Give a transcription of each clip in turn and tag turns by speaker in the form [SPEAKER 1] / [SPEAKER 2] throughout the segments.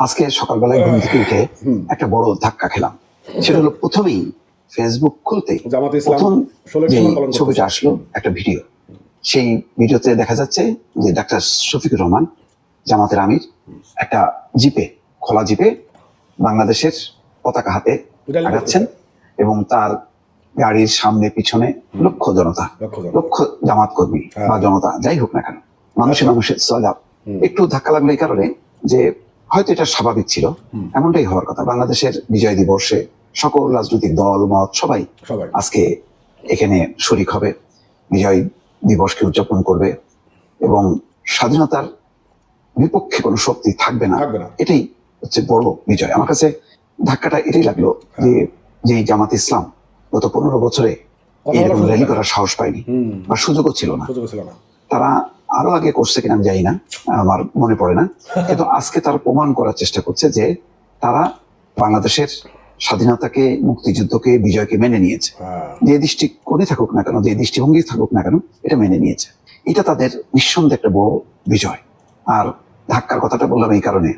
[SPEAKER 1] আজকে সকালবেলায় ঘুম থেকে উঠে একটা বড় ধাক্কা খেলাম। সেটা হলো প্রথমেই ফেসবুক খুলতে প্রথম যে ছবিটা আসলো একটা ভিডিও। সেই ভিডিওতে দেখা যাচ্ছে যে ডাক্তার শফিকুর রহমান জামাতের আমির একটা জিপে, খোলা জিপে বাংলাদেশের পতাকা হাতে আগাচ্ছেন এবং তার গাড়ির সামনে পিছনে লক্ষ জনতা, লক্ষ জামাত কর্মী বা জনতা যাই হোক না কেন, মানুষের সয়লাভ। একটু ধাক্কা লাগলো এই কারণে যে হয়তো এটা স্বাভাবিক ছিল, এমনটাই হওয়ার কথা। বাংলাদেশের বিজয় দিবসে সকল রাজনৈতিক দল মত সবাই আজকে এখানে শরিক হবে, বিজয় দিবসকে উদযাপন করবে এবং স্বাধীনতার বিপক্ষে কোনো শক্তি থাকবে না, এটাই হচ্ছে বড় বিজয়। আমার কাছে ধাক্কাটা এটাই লাগলো যে জামাত ইসলাম গত 15 বছরে এরকম র্যালি করার সাহস পায়নি বা সুযোগও ছিল না। তারা আরো আগে করছে কিনা আমি জানি না, আমার মনে পড়ে না, কিন্তু আজকে তারা প্রমাণ করার চেষ্টা করছে যে তারা বাংলাদেশের স্বাধীনতাকে, মুক্তিযুদ্ধকে, বিজয়কে মেনে নিয়েছে। যে দৃষ্টিকোণে থাকুক না কেন, যে দৃষ্টিভঙ্গি থাকুক না কেন, এটা মেনে নিয়েছে। এটা তাদের নিঃসন্দেহে একটা বড় বিজয়। আর ধাক্কার কথাটা বললাম এই কারণে,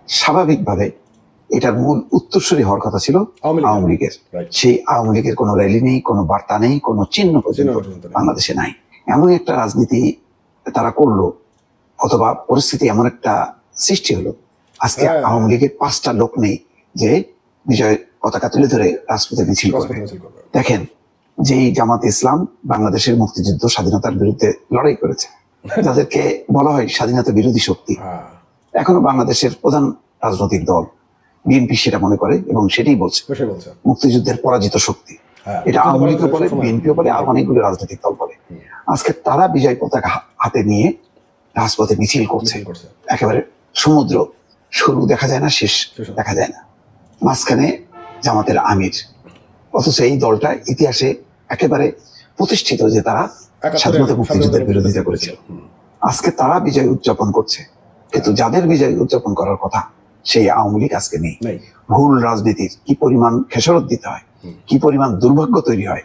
[SPEAKER 1] স্বাভাবিকভাবে এটার মূল উত্তরসূরি হওয়ার কথা ছিল আওয়ামী লীগের। সেই আওয়ামী লীগের কোনো র্যালি নেই, কোনো বার্তা নেই, কোনো চিহ্ন পর্যন্ত বাংলাদেশে নাই। এমন একটা রাজনীতি তারা করলো, অথবা পরিস্থিতি এমন একটা সৃষ্টি হলো, আজকে আওয়ামী লীগের 5টা লোক নেই যে বিজয় পতাকা তুলে ধরে রাজপথে মিছিল করবে। দেখেন, যেই জামাত ইসলাম বাংলাদেশের মুক্তিযুদ্ধ স্বাধীনতার বিরুদ্ধে লড়াই করেছে, যাদেরকে বলা হয় স্বাধীনতা বিরোধী শক্তি, এখনো বাংলাদেশের প্রধান রাজনৈতিক দল বিএনপি সেটা মনে করে এবং সেটাই বলছে মুক্তিযুদ্ধের পরাজিত শক্তি। এটা আওয়ামী লীগও বলে, বিএনপিও বলে, আর অনেকগুলো রাজনৈতিক দল বলে। আজকে তারা বিজয় পতাকা হাতে নিয়ে রাজপথে মিছিল করছে। একেবারে সমুদ্র, শুরু দেখা যায় না, শেষ দেখা যায় না, মাঝখানে জামাতের আমির। অথচ এই দলটা ইতিহাসে একেবারে প্রতিষ্ঠিত যে তারা স্বাধীনতা মুক্তিযুদ্ধের বিরোধিতা করেছিল। আজকে তারা বিজয় উদযাপন করছে, কিন্তু যাদের বিজয় উদযাপন করার কথা সেই আওয়ামী লীগ আজকে নেই। ভুল রাজনীতির কি পরিমাণ খেসারত দিতে হয়, কি পরিমাণ দুর্ভাগ্য তৈরি হয়,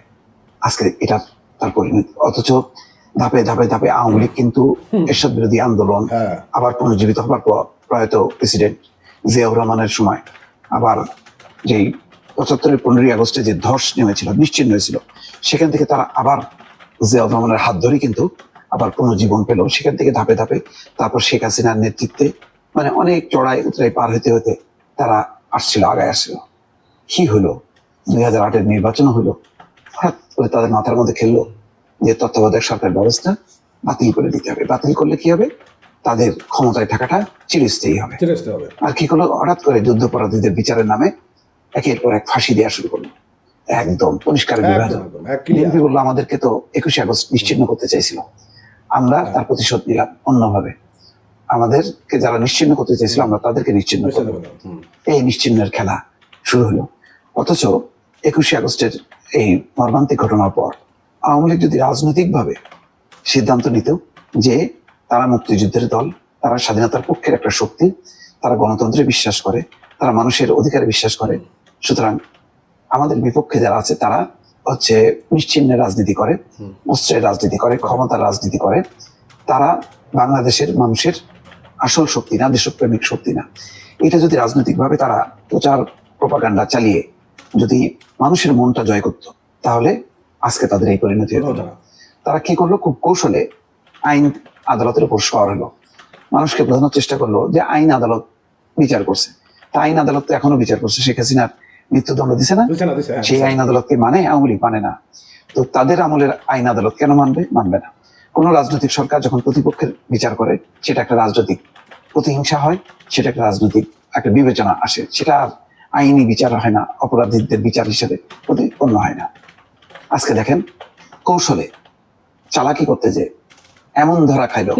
[SPEAKER 1] আজকে এটা তার পরিণতি। অথচ ধাপে ধাপে ধাপে আওয়ামী লীগ কিন্তু এরশাদ বিরোধী আন্দোলন, আবার পুনর্জীবিত হবার পর প্রয়াত প্রেসিডেন্ট জিয়াউর রহমানের সময়, আবার যেই 75-এর 15ই আগস্টে যে ধস নেমেছিল, নিশ্চিহ্ন হয়েছিল, সেখান থেকে তারা আবার জিয়াউর রহমানের হাত ধরে কিন্তু আবার পুনর্জীবন পেল। সেখান থেকে ধাপে ধাপে তারপর শেখ হাসিনার নেতৃত্বে মানে অনেক চড়াই উতরাই পার হতে হতে তারা আসছিল, আগায় আসছিল। কি হলো? 2008-এর নির্বাচনও হলো, হঠাৎ করে তাদের মাথার মধ্যে খেললো যে তত্ত্বাবধায়ক সরকার ব্যবস্থা বাতিল করে দিতে হবে। বাতিল করলে কি হবে? তাদের ক্ষমতায় থাকাটা চিরস্থায়ী হবে। আর কি করলো? হঠাৎ করে যুদ্ধাপরাধীদের বিচারের নামে একের পর এক ফাঁসি দেওয়া শুরু করলো, একদম পরিষ্কার বিভাজন। বিএনপি বললো আমাদেরকে তো 21শে আগস্ট নিশ্চিহ্ন করতে চাইছিল, আমরা তার প্রতিশোধ নিলাম অন্যভাবে। আমাদেরকে যারা নিশ্চিহ্ন করতে চাইছিল আমরা তাদেরকে নিশ্চিহ্ন করবো। এই নিশ্চিহ্নের খেলা শুরু হলো। অথচ 21শে আগস্টের এই মর্মান্তিক ঘটনার পর আওয়ামী লীগ যদি রাজনৈতিকভাবে সিদ্ধান্ত নিত যে তারা মুক্তিযুদ্ধের দল, তারা স্বাধীনতার পক্ষের একটা শক্তি, তারা গণতন্ত্রে বিশ্বাস করে, তারা মানুষের অধিকারে বিশ্বাস করে, সুতরাং আমাদের বিপক্ষে যারা আছে তারা হচ্ছে নিশ্চিহ্নের রাজনীতি করে, অস্ত্রের রাজনীতি করে, ক্ষমতার রাজনীতি করে, তারা বাংলাদেশের মানুষের আসল শক্তি না, দেশপ্রেমিক শক্তি না। এটা যদি রাজনৈতিকভাবে তারা প্রচার প্রপাগান্ডা চালিয়ে যদি মানুষের মনটা জয় করত, তাহলে আজকে তাদের এই পরিণতি হতো না। তারা কি করলো? খুব কৌশলে আইন আদালতের উপর সওয়ার হলো, মানুষকে বোঝানোর চেষ্টা করলো যে আইন আদালত বিচার করছে। তা আইন আদালত তো এখনো বিচার করছে, শেখ হাসিনার মৃত্যুদণ্ড দিছে না, সেই আইন আদালতকে মানে আওয়ামী লীগ মানে না। তো তাদের আমলের আইন আদালত কেন মানবে? মানবে না। কোন রাজনৈতিক সরকার যখন প্রতিপক্ষের বিচার করে, সেটা একটা রাজনৈতিক প্রতিহিংসা হয়, সেটা একটা রাজনৈতিক একটা বিবেচনা আসে, সেটা আর আইনি বিচার হয় না, অপরাধীদের বিচার হিসেবে প্রতিপন্ন হয় না। আজকে দেখেন, কৌশলে চালাকি করতে যে এমন ধরা খাইলো,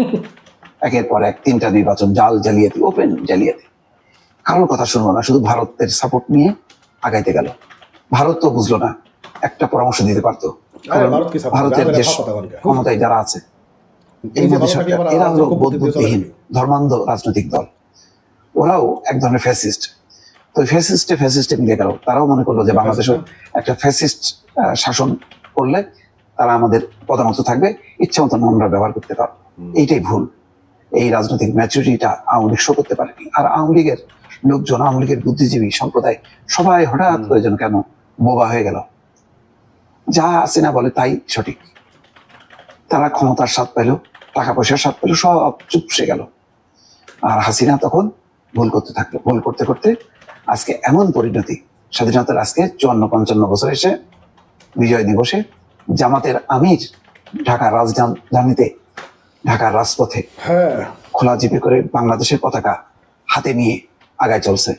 [SPEAKER 1] একের পর এক 3টা নির্বাচন, জাল জালিয়াতি, ওপেন জালিয়াতি, কারোর কথা শুনবো না, শুধু ভারতের সাপোর্ট নিয়ে আগাইতে গেল। ভারত তো বুঝলো না, একটা পরামর্শ দিতে পারতো, ভারতের যে ক্ষমতায় যারা আছে এই মোদী সরকার, এরা হলো বোধবুদ্ধিহীন ধর্মান্ধ রাজনৈতিক দল, ওরাও এক ধরনের ফ্যাসিস্ট। তো ফ্যাসিস্টে মিলে গেল, তারাও মনে করলো যে বাংলাদেশেও একটা ফ্যাসিস্ট শাসন করলে তারা আমাদের পদানত থাকবে, ইচ্ছা মতো আমরা ব্যবহার করতে পারবো। এইটাই ভুল। এই রাজনৈতিক ম্যাচুরিটিটা আওয়ামী লীগ শো করতে পারেনি। আর আওয়ামী লীগের লোকজন, আওয়ামী লীগের বুদ্ধিজীবী সম্প্রদায় সবাই হঠাৎ করে যেন কেন বোবা হয়ে গেল। যা হাসিনা বলে তাই সঠিক। তারা ক্ষমতার স্বাদ পেল, টাকা পয়সার স্বাদ পেল, সব চুপসে গেল। আর হাসিনা তখন ভুল করতে থাকলো। ভুল করতে করতে আজকে এমন পরিণতি, স্বাধীনতার আজকে 54-55 বছর এসে বিজয় দিবসে জামাতের আমির ঢাকার রাজধানীতে, ঢাকার রাজপথে খোলা জিপে করে বাংলাদেশের পতাকা হাতে নিয়ে আগায় চলছে।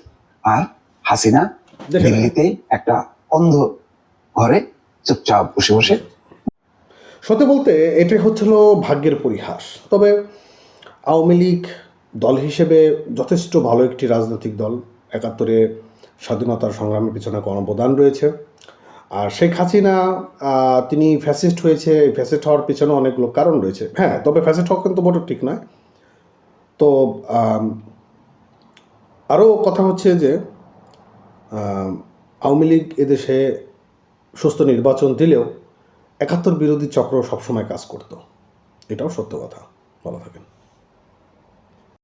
[SPEAKER 1] আর হাসিনা দিল্লিতে একটা অন্ধ ঘরে চুপচাপ বসে বসে।
[SPEAKER 2] সত্যি বলতে এটাই হচ্ছিল ভাগ্যের পরিহাস। তবে আওয়ামী লীগ দল হিসেবে যথেষ্ট ভালো একটি রাজনৈতিক দল। 71-এ স্বাধীনতার সংগ্রামের পিছনে অবদান রয়েছে। আর শেখ হাসিনা তিনি ফ্যাসিস্ট হয়েছে, ফ্যাসিস্ট হওয়ার পিছনে অনেকগুলো কারণ রয়েছে। হ্যাঁ, তবে ফ্যাসিস্ট হওয়া কিন্তু মোটেও ঠিক নয়। তো আরও কথা হচ্ছে যে আওয়ামী লীগ এদেশে সুস্থ নির্বাচন দিলেও 71 বিরোধী চক্র সবসময় কাজ করত। এটাও সত্য কথা। ভালো থাকেন।